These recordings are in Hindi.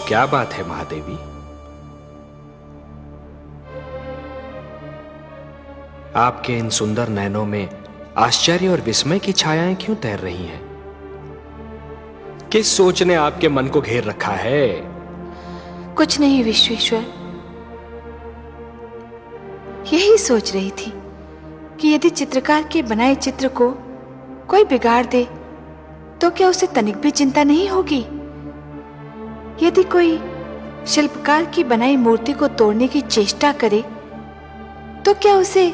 क्या बात है महादेवी? आपके इन सुंदर नैनों में आश्चर्य और विस्मय की छायाएं क्यों तैर रही हैं? किस सोच ने आपके मन को घेर रखा है? कुछ नहीं विश्वेश्वर, यही सोच रही थी कि यदि चित्रकार के बनाए चित्र को कोई बिगाड़ दे तो क्या उसे तनिक भी चिंता नहीं होगी? यदि कोई शिल्पकार की बनाई मूर्ति को तोड़ने की चेष्टा करे तो क्या उसे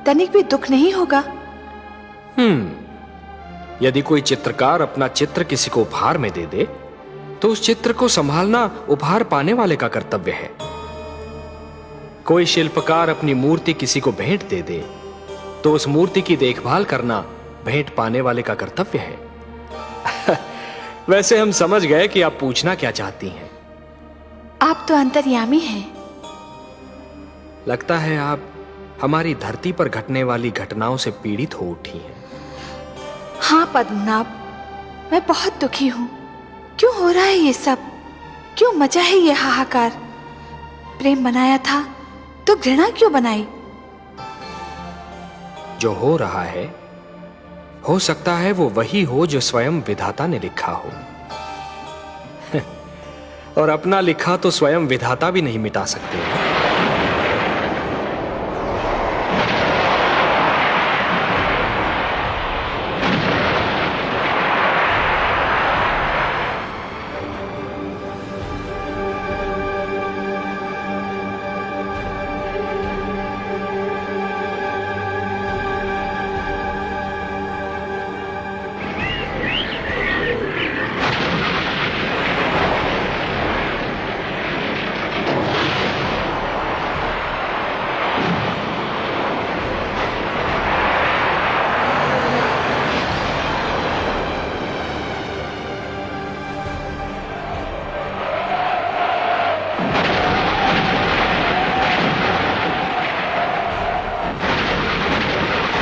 तनिक भी दुख नहीं होगा? यदि कोई चित्रकार अपना चित्र किसी को उपहार में दे दे तो उस चित्र को संभालना उपहार पाने वाले का कर्तव्य है। कोई शिल्पकार अपनी मूर्ति किसी को भेंट दे दे तो उस मूर्ति की देखभाल करना भेंट पाने वाले का कर्तव्य है। वैसे हम समझ गए कि आप पूछना क्या चाहती हैं। आप तो अंतर्यामी हैं। लगता है आप हमारी धरती पर घटने वाली घटनाओं से पीड़ित हो उठी हैं। हाँ पद्मनाभ, मैं बहुत दुखी हूँ। क्यों हो रहा है ये सब? क्यों मचा है ये हाहाकार? प्रेम बनाया था तो घृणा क्यों बनाई? जो हो रहा है हो सकता है वो वही हो जो स्वयं विधाता ने लिखा हो। और अपना लिखा तो स्वयं विधाता भी नहीं मिटा सकते।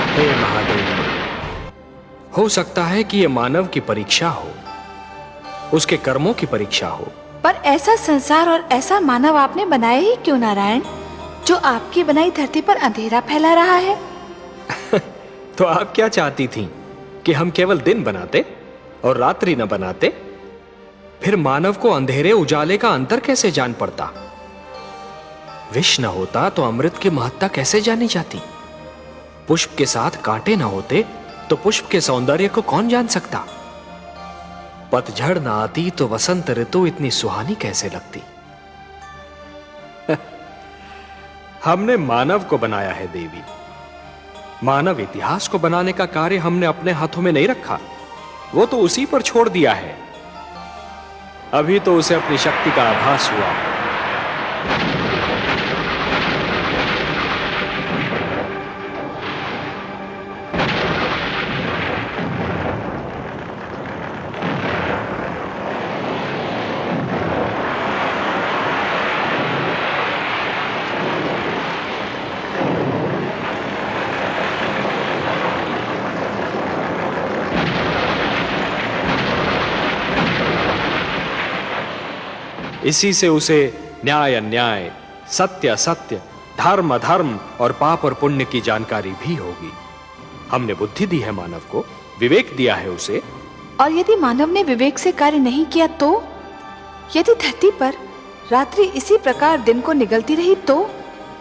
हे महादेव, हो सकता है कि यह मानव की परीक्षा हो, उसके कर्मों की परीक्षा हो। पर ऐसा संसार और ऐसा मानव आपने बनाया ही क्यों नारायण, जो आपकी बनाई धरती पर अंधेरा फैला रहा है? तो आप क्या चाहती थीं कि हम केवल दिन बनाते और रात्रि न बनाते? फिर मानव को अंधेरे उजाले का अंतर कैसे जान पड़ता? विष न होता तो अमृत की महत्ता कैसे जानी जाती? पुष्प के साथ कांटे न होते तो पुष्प के सौंदर्य को कौन जान सकता? पतझड़ न आती तो वसंत ऋतु इतनी सुहानी कैसे लगती? हमने मानव को बनाया है देवी। मानव इतिहास को बनाने का कार्य हमने अपने हाथों में नहीं रखा, वो तो उसी पर छोड़ दिया है। अभी तो उसे अपनी शक्ति का आभास हुआ। इसी से उसे न्याय अन्याय, सत्य असत्य, धर्म अधर्म और पाप और पुण्य की जानकारी भी होगी। हमने बुद्धि दी है मानव को, विवेक दिया है उसे। और यदि मानव ने विवेक से कार्य नहीं किया तो? यदि धरती पर रात्रि इसी प्रकार दिन को निगलती रही तो?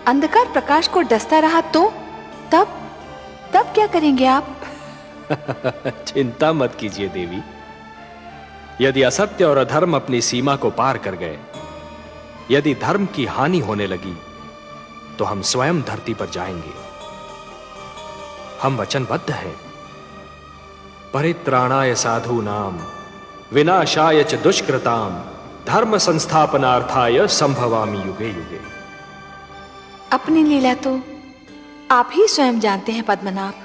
अंधकार प्रकाश को डसता रहा तो? तब क्या करेंगे आप? चिंता मत कीजिए देवी। यदि असत्य और अधर्म अपनी सीमा को पार कर गए, यदि धर्म की हानि होने लगी, तो हम स्वयं धरती पर जाएंगे। हम वचनबद्ध हैं। परित्राणाय साधूनाम विनाशाय च दुष्कृताम धर्म संस्थापनार्थाय संभवामि युगे युगे। अपनी लीला तो आप ही स्वयं जानते हैं पद्मनाभ।